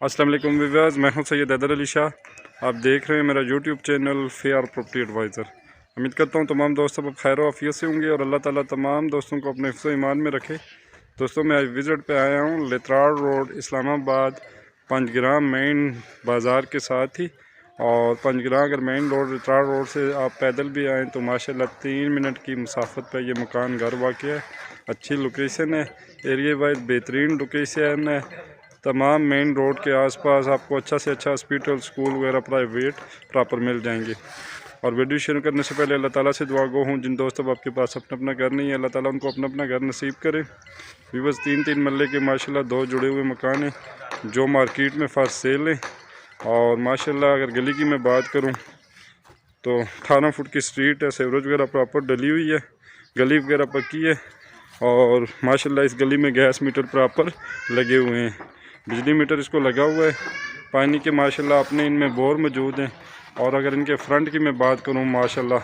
अस्सलाम वालेकुम व्यूअर्स, मैं हूं सैयद हैदर अली शाह। आप देख रहे हैं मेरा YouTube channel fair property advisor. उम्मीद करता हूं तमाम दोस्त सब खैर आफियत से होंगे और अल्लाह ताला तमाम दोस्तों को अपने हिफ्ज़ ईमान में रखे। दोस्तों, मैं आज विज़िट पे आया हूं लेत्राड़ रोड, इस्लामाबाद, पंजग्राम मेन बाज़ार के साथ ही। और पंजग्राम अगर मेन रोड लेत्राड़ रोड से आप पैदल भी आएँ तो माशाल्लाह 3 मिनट की मुसाफत पर ये मकान घर वाक़ है। अच्छी लोकेशन है, एरिया वाइज बेहतरीन लोकेशन है। तमाम मेन रोड के आसपास आपको अच्छा से अच्छा हॉस्पिटल, स्कूल वगैरह प्राइवेट प्रॉपर मिल जाएंगे। और वीडियो शुरू करने से पहले अल्लाह ताला से दुआ गो हूँ, जिन दोस्तों आपके पास अपना अपना घर नहीं है, अल्लाह ताला उनको अपना अपना घर नसीब करे। बस 3-3 मरले के माशाल्लाह 2 जुड़े हुए मकान हैं जो मार्केट में फर्स्ट सेल है। और माशाल्लाह अगर गली की मैं बात करूँ तो 18 फुट की स्ट्रीट है, सीवरेज वगैरह प्रॉपर डली हुई है, गली वगैरह पक्की है। और माशाल्लाह इस गली में गैस मीटर प्रॉपर लगे हुए हैं, बिजली मीटर इसको लगा हुआ है। पानी के माशाल्लाह अपने इनमें बोर मौजूद हैं। और अगर इनके फ्रंट की मैं बात करूं माशाल्लाह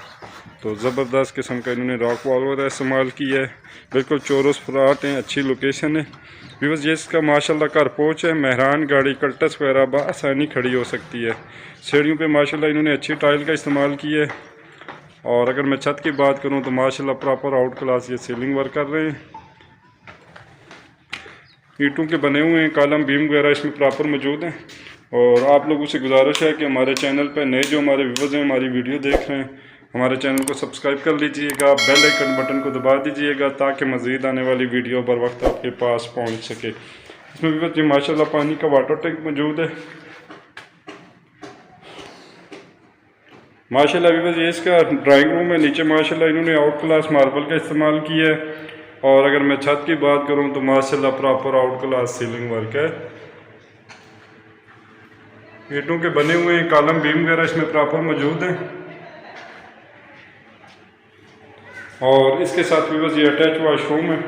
तो ज़बरदस्त किस्म का इन्होंने रॉक वॉल वगैरह इस्तेमाल किया है। बिल्कुल चौरस फ्लैट हैं, अच्छी लोकेशन है। व्यूअर्स, ये इसका माशाल्लाह घर पहुँच है, मेहरान गाड़ी कल्टस वगैरह बआसानी खड़ी हो सकती है। सीढ़ियों पे माशाल्लाह इन्होंने अच्छी टाइल का इस्तेमाल किया है। और अगर मैं छत की बात करूँ तो माशाल्लाह प्रॉपर आउट क्लास ये सीलिंग वर्क कर रहे हैं। ईंटों के बने हुए हैं, कॉलम बीम वगैरह इसमें प्रॉपर मौजूद हैं। और आप लोगों से गुजारिश है कि हमारे चैनल पर नए जो हमारे व्यूवर्स हैं, हमारी वीडियो देख रहे हैं, हमारे चैनल को सब्सक्राइब कर लीजिएगा, बेल आइकन बटन को दबा दीजिएगा ताकि मज़ीद आने वाली वीडियो बर वक्त आपके पास पहुंच सके। इसमें व्यूवर्स जी माशाल्लाह पानी का वाटर टैंक मौजूद है। माशाल्लाह व्यूवर्स ये इसका ड्राइंग रूम है। नीचे माशाल्लाह इन्होंने आउट क्लास मार्बल का इस्तेमाल किया है। और अगर मैं छत की बात करूं तो माशाल्लाह proper out class ceiling work है। ईंटों के बने हुए हैं, कॉलम बीम वगैरह इसमें प्रॉपर मौजूद हैं। और इसके साथ व्यूअर्स ये अटैच वॉशरूम है,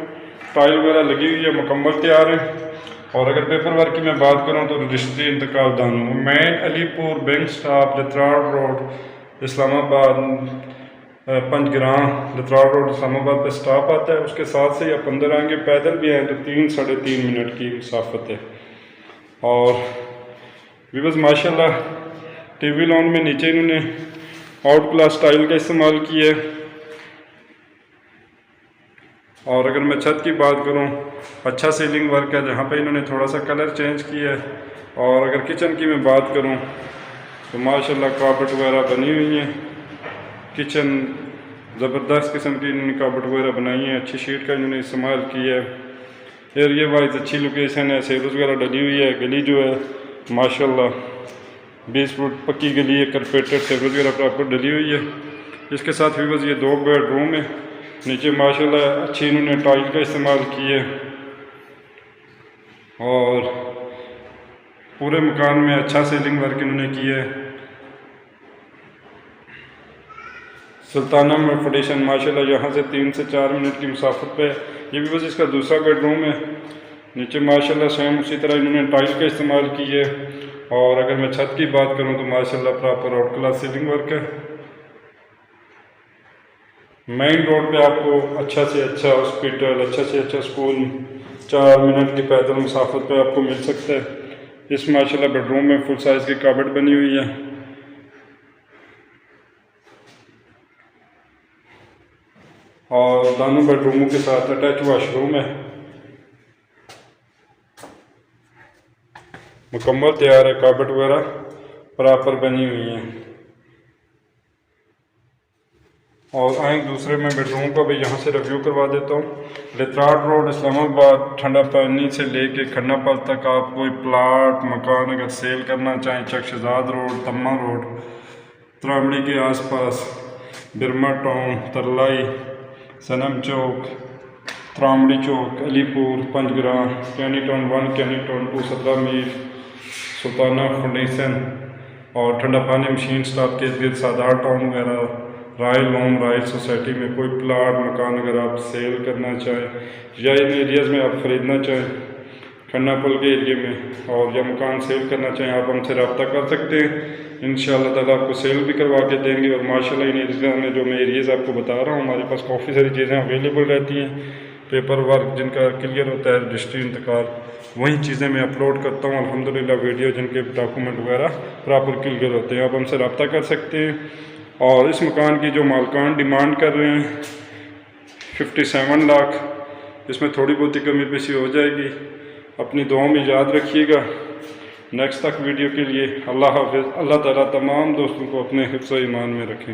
टाइल वगैरह लगी हुई है, मुकम्मल तैयार है। और अगर पेपर वर्क की मैं बात करूं तो रजिस्ट्री इंतकाल दानू main Alipur bank stop Lehtrar road Islamabad, Panjgram Lehtrar road Islamabad पे स्टॉप आता है। उसके साथ से आप अंदर आएंगे, पैदल भी आए तो 3-3.5 मिनट की मुसाफत है। और व्यूअर्स माशाल्लाह टीवी लॉन में नीचे इन्होंने आउट क्लास टाइल का इस्तेमाल किया है। और अगर मैं छत की बात करूं, अच्छा सीलिंग वर्क है, जहां पे इन्होंने थोड़ा सा कलर चेंज किया है। और अगर किचन की मैं बात करूं तो माशाल्लाह कार्पेट वगैरह बनी हुई है। किचन ज़बरदस्त किस्म की इन्होंने कार्पेट वगैरह बनाई है, अच्छी शीट का इन्होंने इस्तेमाल किया है। एरिया वाइज अच्छी लोकेशन है, सीवरेज वगैरह डली हुई है। गली जो है माशाल्लाह 20 फुट पक्की गली है, कारपेटेड सीवरेज वगैरह प्रॉपर डली हुई है। इसके साथ व्यूअर्स ये 2 बेडरूम है। नीचे माशाल्लाह अच्छी इन्होंने टाइल का इस्तेमाल किया है। और पूरे मकान में अच्छा सीलिंग वर्क इन्होंने किया है। सुल्ताना में फटिशन माशाल्लाह यहाँ से 3 से 4 मिनट की मुसाफत पे। ये भी बस इसका दूसरा बेडरूम है। नीचे माशाल्लाह सेम उसी तरह इन्होंने टाइल का इस्तेमाल किया है। और अगर मैं छत की बात करूँ तो माशाल्लाह proper out class ceiling work है। मेन रोड पे आपको अच्छा से अच्छा हॉस्पिटल, अच्छा से अच्छा स्कूल 4 मिनट की पैदल मुसाफत पे आपको मिल सकता है। इस माशाल्लाह बेडरूम में फुल साइज़ की कबर्ड बनी हुई है। और दोनों बेडरूमों के साथ अटैच वॉशरूम है, मुकम्मल तैयार है, कार्पेट वगैरह प्रॉपर बनी हुई है। और आए दूसरे में बेडरूम का भी यहाँ से रिव्यू करवा देता हूँ। लेत्राड़ रोड इस्लामाबाद ठंडा पानी से लेके खन्नापल तक आप कोई प्लाट मकान अगर सेल करना चाहें, चकशजाद रोड, तम्मा रोड, त्रामड़ी के आसपास, बिरमा टाउन, तरलाई, सनम चौक, त्रामड़ी चौक, अलीपुर, पंजग्राम, कैनी टाउन 1, कैनी टाउन 2, 17 मील, सुल्ताना फाउंडेशन और ठंडा पानी मशीन स्टॉप के इर्द सादार टाउन वगैरह, रॉयल होम, रॉयल सोसाइटी में कोई प्लाट मकान अगर आप सेल करना चाहें या इन एरियाज़ में आप ख़रीदना चाहें, खन्नापुल के एरिए में, और या मकान सेल करना चाहें, आप हमसे रब्ता कर सकते हैं। इंशाअल्लाह ताला आपको सेल भी करवा के देंगे। और माशाल्लाह इन एरिया में जो मैं एरियाज़ आपको बता रहा हूँ, हमारे पास काफ़ी सारी चीज़ें अवेलेबल रहती हैं। पेपर वर्क जिनका क्लियर होता है, रजिस्ट्री इंतकाल वही चीज़ें मैं अपलोड करता हूँ अल्हम्दुलिल्लाह। वीडियो जिनके डॉक्यूमेंट वगैरह प्रॉपर क्लियर होते हैं, आप हमसे रब्ता कर सकते हैं। और इस मकान की जो मालकान डिमांड कर रहे हैं 57 लाख, इसमें थोड़ी बहुत ही कमी पेशी हो जाएगी। अपनी दुआओं में याद रखिएगा। नेक्स्ट तक वीडियो के लिए अल्लाह हाफ़िज़। अल्लाह ताला तमाम दोस्तों को अपने हिफ्ज़ व ईमान में रखें।